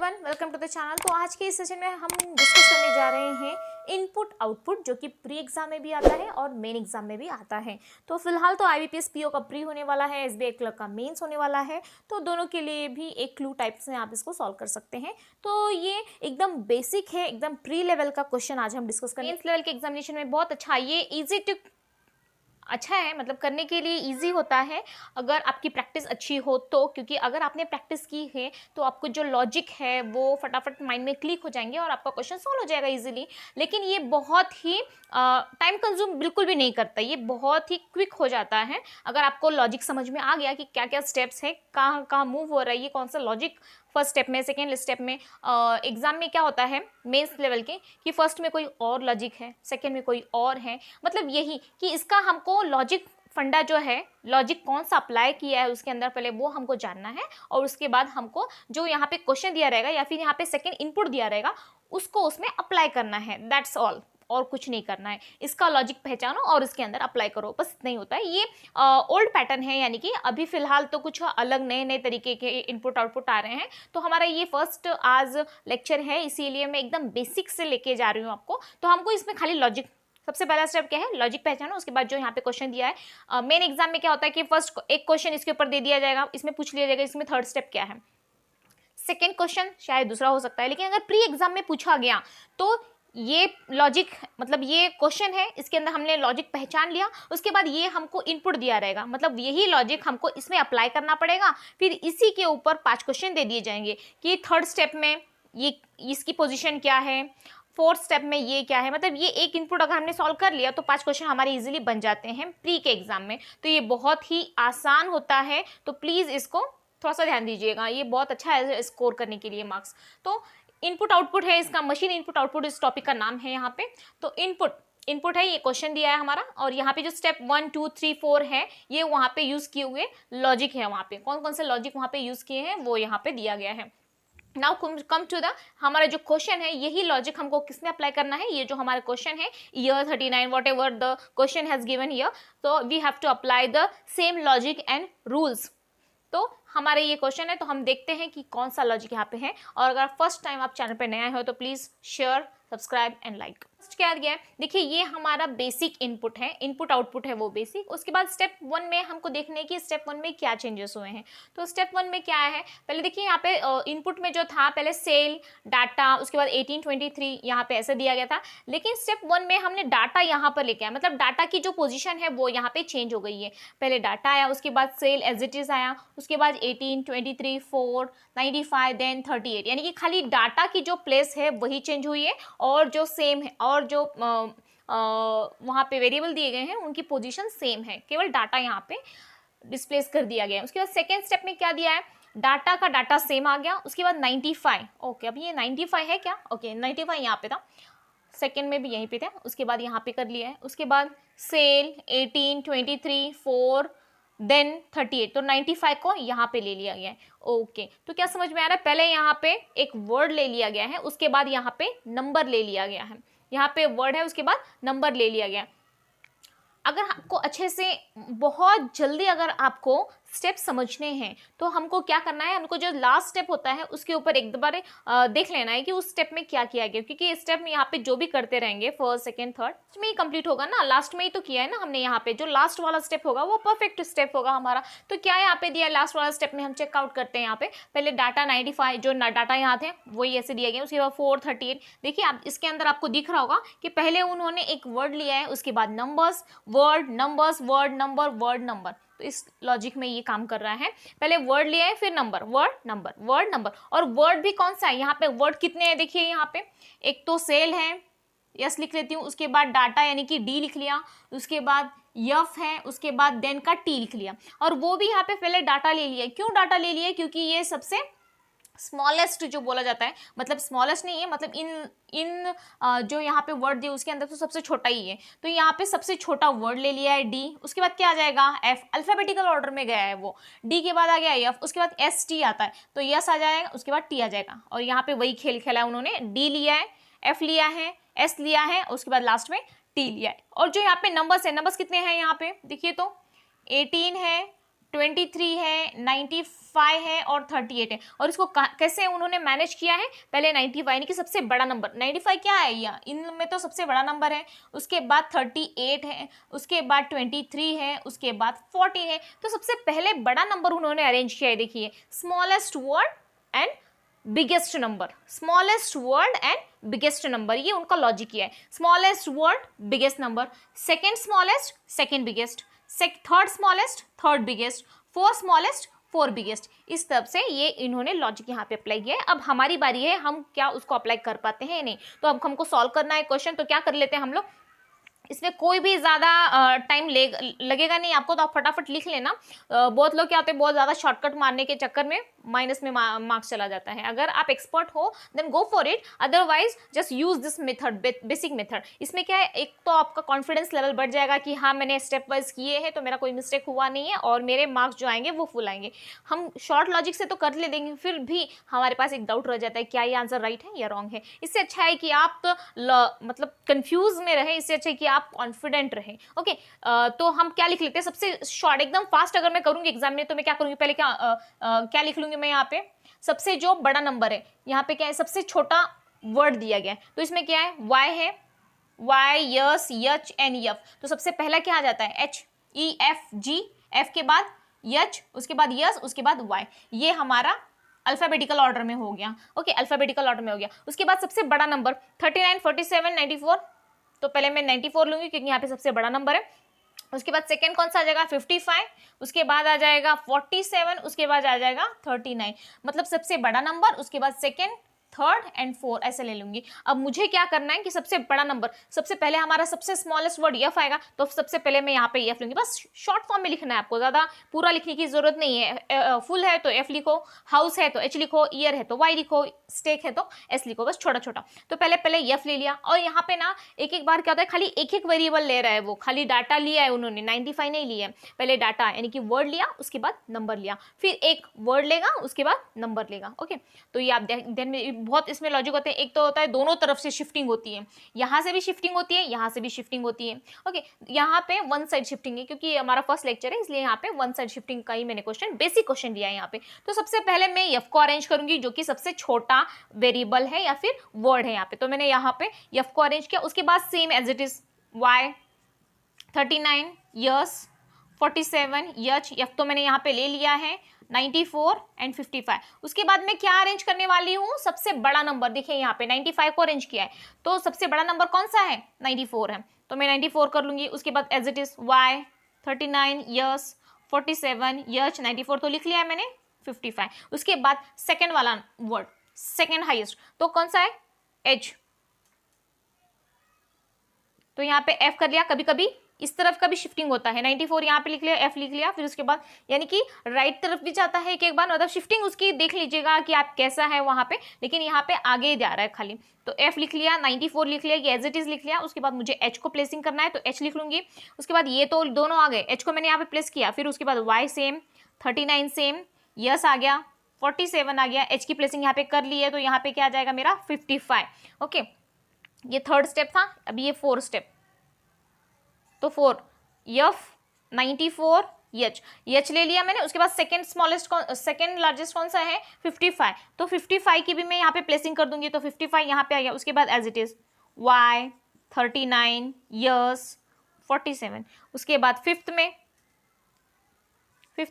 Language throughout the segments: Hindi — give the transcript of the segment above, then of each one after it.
Everyone, welcome to the channel. तो आज के इस सेशन में हम डिस्कस करने जा रहे हैं इनपुट आउटपुट, जो कि प्री एग्जाम में भी आता है और मेन एग्जाम में भी आता है। तो फिलहाल तो IBPS PO का प्री होने वाला है, SBI क्लर्क का मेंस होने वाला है, तो दोनों के लिए भी एक क्लू टाइप से आप इसको सॉल्व कर सकते हैं। तो ये एकदम बेसिक है, एकदम प्री लेवल का क्वेश्चन आज हम डिस्कस करेंगे। मेंस लेवल के एग्जामिनेशन में बहुत अच्छा, ये इजी टू अच्छा है, मतलब करने के लिए इजी होता है अगर आपकी प्रैक्टिस अच्छी हो तो, क्योंकि अगर आपने प्रैक्टिस की है तो आपको जो लॉजिक है वो फटाफट माइंड में क्लिक हो जाएंगे और आपका क्वेश्चन सॉल्व हो जाएगा इजीली। लेकिन ये बहुत ही टाइम कंज्यूम बिल्कुल भी नहीं करता, ये बहुत ही क्विक हो जाता है अगर आपको लॉजिक समझ में आ गया कि क्या क्या स्टेप्स है, कहाँ कहाँ मूव हो रहा है, ये कौन सा लॉजिक फर्स्ट स्टेप में, सेकेंड स्टेप में। एग्जाम में क्या होता है मेंस लेवल के कि फर्स्ट में कोई और लॉजिक है, सेकेंड में कोई और है, मतलब यही कि इसका हमको लॉजिक फंडा जो है, लॉजिक कौन सा अप्लाई किया है उसके अंदर, पहले वो हमको जानना है और उसके बाद हमको जो यहाँ पे क्वेश्चन दिया रहेगा या फिर यहाँ पे सेकेंड इनपुट दिया रहेगा उसको उसमें अप्लाई करना है, दैट्स ऑल, और कुछ नहीं करना है। इसका लॉजिक पहचानो और इसके अंदर अप्लाई करो, बस नहीं होता है। ये ओल्ड पैटर्न है, यानी कि अभी फिलहाल तो कुछ अलग नए नए तरीके के इनपुट आउटपुट आ रहे हैं। तो हमारा ये फर्स्ट आज लेक्चर है, इसीलिए मैं एकदम बेसिक से लेके जा रही हूँ आपको। तो हमको इसमें खाली लॉजिक, सबसे पहला स्टेप क्या है, लॉजिक पहचानो। उसके बाद जो यहाँ पे क्वेश्चन दिया है, मेन एग्जाम में क्या होता है कि फर्स्ट एक क्वेश्चन इसके ऊपर दे दिया जाएगा, इसमें पूछ लिया जाएगा इसमें थर्ड स्टेप क्या है, सेकेंड क्वेश्चन शायद दूसरा हो सकता है। लेकिन अगर प्री एग्जाम में पूछा गया तो ये लॉजिक, मतलब ये क्वेश्चन है, इसके अंदर हमने लॉजिक पहचान लिया, उसके बाद ये हमको इनपुट दिया रहेगा, मतलब यही लॉजिक हमको इसमें अप्लाई करना पड़ेगा। फिर इसी के ऊपर 5 क्वेश्चन दे दिए जाएंगे कि थर्ड स्टेप में ये इसकी पोजीशन क्या है, फोर्थ स्टेप में ये क्या है, मतलब ये एक इनपुट अगर हमने सॉल्व कर लिया तो 5 क्वेश्चन हमारे इजीली बन जाते हैं प्री के एग्जाम में। तो ये बहुत ही आसान होता है, तो प्लीज़ इसको थोड़ा सा ध्यान दीजिएगा, ये बहुत अच्छा है स्कोर करने के लिए मार्क्स। तो इनपुट आउटपुट है इसका, मशीन इनपुट आउटपुट इस टॉपिक का नाम है यहाँ पे। तो इनपुट है, ये क्वेश्चन दिया है हमारा, और यहाँ पे जो स्टेप 1 2 3 4 है ये वहाँ पे यूज किए हुए लॉजिक है, वहाँ पे कौन कौन से लॉजिक वहाँ पे यूज किए हैं वो यहाँ पे दिया गया है। नाउ कम टू द हमारा जो क्वेश्चन है, यही लॉजिक हमको किसमें अप्लाई करना है, ये जो हमारा क्वेश्चन है year 39 whatever the question has given here, तो we have to apply the same logic and rules. तो हमारे ये क्वेश्चन है, तो हम देखते हैं कि कौन सा लॉजिक यहाँ पे है। और अगर फर्स्ट टाइम आप चैनल पे नया हो तो please share, subscribe and like. क्या दिया है, देखिए ये हमारा बेसिक इनपुट है, इनपुट आउटपुट है वो बेसिक। उसके बाद स्टेप 1 में हमको देखने की स्टेप 1 में क्या चेंजेस हुए हैं। तो स्टेप 1 में क्या है, पहले देखिए यहाँ पे इनपुट में जो था पहले सेल डाटा, उसके बाद 1823 यहाँ पे ऐसे दिया गया था। लेकिन स्टेप 1 में हमने डाटा यहाँ पर लेके आया, मतलब डाटा की जो पोजीशन है वो यहाँ पे चेंज हो गई है। पहले डाटा आया, उसके बाद सेल एज इट इज आया, उसके बाद 18 23 4 95 देन 38, यानी कि खाली डाटा की जो प्लेस है वही चेंज हुई है और जो सेम है, और जो वहाँ पे वेरिएबल दिए गए हैं उनकी पोजीशन सेम है, केवल डाटा यहाँ पे डिस्प्लेस कर दिया गया है। उसके बाद सेकेंड स्टेप में क्या दिया है, डाटा का डाटा सेम आ गया, उसके बाद 95, ओके अब ये 95 है क्या, ओके 95 यहाँ पे था, सेकेंड में भी यहीं पे था, उसके बाद यहाँ पे कर लिया है। उसके बाद सेल 18 23 4 देन 38, तो 95 को यहाँ पे ले लिया गया है। ओके, तो क्या समझ में आ रहा है, पहले यहाँ पे एक वर्ड ले लिया गया है, उसके बाद यहाँ पे नंबर ले लिया गया है, यहाँ पे वर्ड है उसके बाद नंबर ले लिया गया। अगर आपको अच्छे से बहुत जल्दी अगर आपको स्टेप समझने हैं तो हमको क्या करना है, हमको जो लास्ट स्टेप होता है उसके ऊपर एक बार देख लेना है कि उस स्टेप में क्या किया गया, क्योंकि स्टेप में यहाँ पे जो भी करते रहेंगे फर्स्ट सेकंड थर्ड में ही कंप्लीट होगा ना, लास्ट में ही तो किया है ना हमने। यहाँ पे जो लास्ट वाला स्टेप होगा वो परफेक्ट स्टेप होगा हमारा। तो क्या यहाँ पे दिया, लास्ट वाला स्टेप में हम चेकआउट करते हैं। यहाँ पे पहले डाटा 95 जो डाटा यहाँ थे वही ऐसे दिया गया, उसके बाद 438, देखिए आप इसके अंदर आपको दिख रहा होगा कि पहले उन्होंने एक वर्ड लिया है, उसके बाद numbers word numbers word number word number. तो इस लॉजिक में ये काम कर रहा है, पहले वर्ड लिया है फिर number, word number word number. और वर्ड भी कौन सा है, यहाँ पे वर्ड कितने हैं देखिए, यहाँ पे एक तो सेल है, यस लिख लेती हूँ, उसके बाद डाटा यानी कि डी लिख लिया, उसके बाद यफ है, उसके बाद देन का टी लिख लिया, और वो भी यहाँ पे पहले डाटा ले लिया। क्यों डाटा ले लिया, क्योंकि ये सबसे स्मॉलेस्ट जो बोला जाता है, मतलब स्मॉलेस्ट नहीं है, मतलब इन जो यहाँ पे वर्ड दिए उसके अंदर तो सबसे छोटा ही है, तो यहाँ पे सबसे छोटा वर्ड ले लिया है डी। उसके बाद क्या आ जाएगा, एफ, अल्फाबेटिकल ऑर्डर में गया है वो, डी के बाद आ गया एफ, उसके बाद एस टी आता है तो यस आ जाएगा, उसके बाद टी आ जाएगा। और यहाँ पे वही खेल खेला है उन्होंने, डी लिया है, एफ लिया है, एस लिया है, उसके बाद लास्ट में टी लिया है। और जो यहाँ पे नंबर्स है, नंबर्स कितने हैं यहाँ पे देखिए, तो 18 है, 23 है, 95 है और 38 है। और इसको कैसे उन्होंने मैनेज किया है, पहले 95 यानी कि सबसे बड़ा नंबर, 95 क्या है यह, इनमें तो सबसे बड़ा नंबर है, उसके बाद 38 है, उसके बाद 23 है, उसके बाद 14 है। तो सबसे पहले बड़ा नंबर उन्होंने अरेंज किया है, देखिए smallest word and biggest number, smallest word and biggest number, ये उनका लॉजिक किया है। Smallest word biggest number, second smallest second biggest, third smallest third biggest, fourth smallest four biggest. इस तरह से ये इन्होंने लॉजिक यहाँ पे अप्लाई किया है। अब हमारी बारी है, हम क्या उसको अप्लाई कर पाते हैं नहीं। तो अब हमको सॉल्व करना है क्वेश्चन, तो क्या कर लेते हैं हम लोग, इसमें कोई भी ज़्यादा टाइम लगेगा नहीं आपको, तो आप फटाफट लिख लेना। बहुत लोग क्या होते हैं, बहुत ज़्यादा शॉर्टकट मारने के चक्कर में माइनस में मार्क्स चला जाता है। अगर आप एक्सपर्ट हो then go for it, otherwise just use this method, basic method. इसमें क्या है, एक तो आपका कॉन्फिडेंस लेवल बढ़ जाएगा कि हाँ मैंने स्टेप वाइज किए हैं तो मेरा कोई मिस्टेक हुआ नहीं है और मेरे मार्क्स जो आएंगे वो फुल आएंगे। हम शॉर्ट लॉजिक से तो कर ले देंगे, फिर भी हमारे पास एक डाउट रह जाता है क्या ये आंसर राइट है या रॉन्ग है। इससे अच्छा है कि आप मतलब कंफ्यूज में रहे, इससे अच्छा है कि आप कॉन्फिडेंट रहे। ओके, तो हम क्या लिख लेते हैं, सबसे शॉर्ट एकदम फास्ट अगर मैं करूंगी एग्जाम में तो मैं क्या करूंगी, पहले क्या लिख लूंगी मैं यहाँ पे, सबसे जो बड़ा नंबर है, यहाँ पे क्या है सबसे छोटा वर्ड दिया गया है, तो इसमें क्या है वाई है, वाई यस यच एन एफ। तो सबसे पहला क्या आ जाता है H E F G, F के बाद यच, उसके बाद यस, उसके बाद वाई। ये हमारा अल्फाबेटिकल ऑर्डर में हो गया। ओके, अल्फाबेटिकल ऑर्डर में हो गया। उसके बाद सबसे बड़ा नंबर 39, 47, 94, तो पहले मैं 94 लूंगी क्योंकि यहाँ पे सबसे बड़ा नंबर है। उसके बाद सेकंड कौन सा आ जाएगा 55, उसके बाद आ जाएगा 47, उसके बाद आ जाएगा 39। मतलब सबसे बड़ा नंबर, उसके बाद सेकंड, थर्ड एंड फोर्थ, ऐसे ले लूंगी। अब मुझे क्या करना है कि सबसे बड़ा नंबर, सबसे पहले हमारा सबसे स्मॉलेस्ट वर्ड एफ आएगा, तो सबसे पहले मैं यहाँ पे एफ लूंगी। बस शॉर्ट फॉर्म में लिखना है आपको, ज्यादा पूरा लिखने की जरूरत नहीं है। फुल है तो एफ लिखो, हाउस है तो एच लिखो, ईयर है तो वाई लिखो, स्टेक है तो एस लिखो, बस छोटा छोटा। तो पहले पहले एफ ले लिया, और यहाँ पे ना एक एक बार क्या होता है, खाली एक एक वेरिएबल ले रहा है वो, खाली डाटा लिया है उन्होंने, 95 नहीं लिया है। पहले डाटा यानी कि वर्ड लिया, उसके बाद नंबर लिया, फिर एक वर्ड लेगा, उसके बाद नंबर लेगा। ओके, तो ये आप ध्यान में, बहुत इसमें लॉजिक होते हैं। एक तो होता है दोनों तरफ से शिफ्टिंग होती है, यहाँ से भी शिफ्टिंग होती है, यहाँ से भी शिफ्टिंग होती है। ओके, यहाँ पे वन साइड शिफ्टिंग है क्योंकि हमारा फर्स्ट लेक्चर है, इसलिए यहाँ पे वन साइड शिफ्टिंग का ही मैंने क्वेश्चन, बेसिक क्वेश्चन दिया है यहाँ पे। तो सबसे पहले मैं एफ को अरेंज करूंगी जो कि सबसे छोटा वेरिएबल है या फिर वर्ड है यहाँ पे, तो मैंने यहाँ पे एफ को अरेंज किया। उसके बाद same as it is Y, 39 yes, 47 H, F तो मैंने यहाँ पे ले लिया है, 94 एंड 55। उसके बाद मैं क्या अरेंज करने वाली हूँ, सबसे बड़ा नंबर। देखिए यहाँ पे 95 को अरेंज किया है, तो सबसे बड़ा नंबर कौन सा है 94 है, तो मैं 94 कर लूंगी। उसके बाद as it is Y, 39 yes, 47 H, 94 तो लिख लिया है मैंने, 55। उसके बाद सेकेंड वाला वर्ड, सेकेंड हाइएस्ट, तो कौन सा है एच, तो यहाँ पे एफ कर लिया। कभी कभी इस तरफ का भी शिफ्टिंग होता है, 94 यहाँ पे लिख लिया, एफ लिख लिया, फिर उसके बाद यानी कि राइट तरफ भी जाता है एक बार, मतलब शिफ्टिंग उसकी देख लीजिएगा कि आप कैसा है वहाँ पे, लेकिन यहाँ पे आगे जा रहा है खाली। तो एफ लिख लिया, 94 लिख लिया, ये एज इट इज लिख लिया। उसके बाद मुझे एच को प्लेसिंग करना है, तो एच लिख लूंगी। उसके बाद ये तो दोनों आ गए, एच को मैंने यहाँ पे प्लेस किया, फिर उसके बाद वाई सेम, 39 सेम, यस आ गया, 47 आ गया, एच की प्लेसिंग यहाँ पे कर ली है, तो यहाँ पे क्या आ जाएगा मेरा 55। ओके, ये थर्ड स्टेप था। अभी ये फोर्थ स्टेप, तो 4 एफ, 94 एच, एच ले लिया मैंने। उसके बाद सेकंड स्मॉलेस्ट, सेकंड लार्जेस्ट कौन सा है 55, तो 55 की भी मैं यहाँ पे प्लेसिंग कर दूंगी, तो 55 यहाँ पे आ गया। उसके बाद as it is Y, 39 yes, 47। उसके बाद फिफ्थ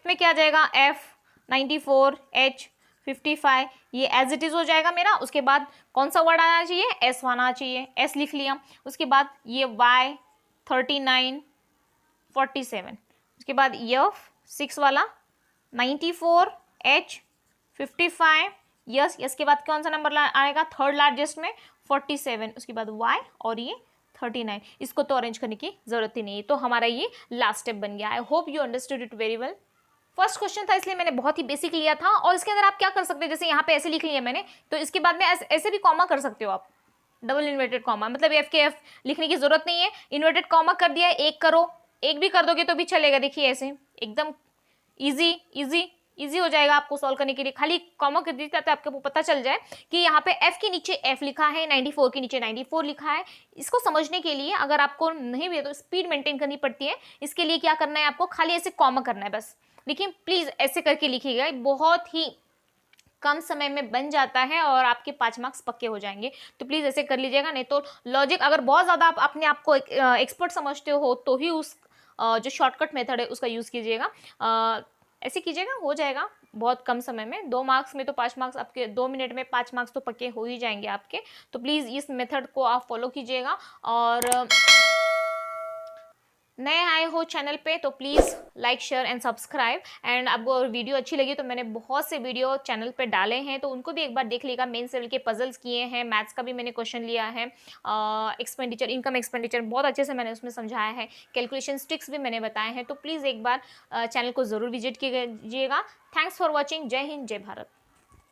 में क्या आ जाएगा एफ, 94 एच, 55, ये एज इट इज हो जाएगा मेरा। उसके बाद कौन सा वर्ड आना चाहिए, एस आना चाहिए, एस लिख लिया। उसके बाद ये वाई, 39 47, उसके बाद एफ 6 वाला, 94 एच, 55 यस, यस के बाद कौन सा नंबर आएगा थर्ड लार्जेस्ट में 47, उसके बाद वाई और ये 39। इसको तो अरेंज करने की जरूरत ही नहीं है, तो हमारा ये लास्ट स्टेप बन गया। I hope you understood it very well. First question था इसलिए मैंने बहुत ही बेसिक लिया था, और इसके अंदर आप क्या कर सकते हैं, जैसे यहाँ पे ऐसे लिख लिया मैंने, तो इसके बाद में ऐसे भी कॉमा कर सकते हो आप, डबल इन्वर्टेड कॉमा, मतलब एफ के एफ लिखने की जरूरत नहीं है, इन्वर्टेड कॉमा कर दिया है, एक करो, एक भी कर दोगे तो भी चलेगा। देखिए ऐसे एकदम इजी हो जाएगा आपको सॉल्व करने के लिए। खाली कॉमा कर दीजिए ताकि आपको पता चल जाए कि यहाँ पे एफ के नीचे एफ लिखा है, 94 के नीचे 94 लिखा है। इसको समझने के लिए अगर आपको नहीं भी है तो स्पीड मेंटेन करनी पड़ती है, इसके लिए क्या करना है आपको, खाली ऐसे कॉमा करना है बस। देखिए प्लीज़ ऐसे करके लिखिएगा, बहुत ही कम समय में बन जाता है और आपके 5 मार्क्स पक्के हो जाएंगे। तो प्लीज़ ऐसे कर लीजिएगा, नहीं तो लॉजिक अगर बहुत ज़्यादा आप अपने आप को एक्सपर्ट समझते हो तो ही उस जो शॉर्टकट मेथड है उसका यूज़ कीजिएगा। ऐसे कीजिएगा, हो जाएगा बहुत कम समय में। 2 मार्क्स में तो 5 मार्क्स आपके, 2 मिनट में 5 मार्क्स तो पक्के हो ही जाएंगे आपके। तो प्लीज़ इस मेथड को आप फॉलो कीजिएगा। और नए आए हो चैनल पे तो please like share and subscribe. And आपको वीडियो अच्छी लगी तो मैंने बहुत से वीडियो चैनल पे डाले हैं, तो उनको भी एक बार देख लीजिएगा। मेन लेवल के पजल्स किए हैं, मैथ्स का भी मैंने क्वेश्चन लिया है, एक्सपेंडिचर, इनकम एक्सपेंडिचर बहुत अच्छे से मैंने उसमें समझाया है, कैलकुलेशन ट्रिक्स भी मैंने बताए हैं। तो प्लीज़ एक बार चैनल को ज़रूर विजिट कीजिएगा। Thanks for watching. जय हिंद, जय भारत।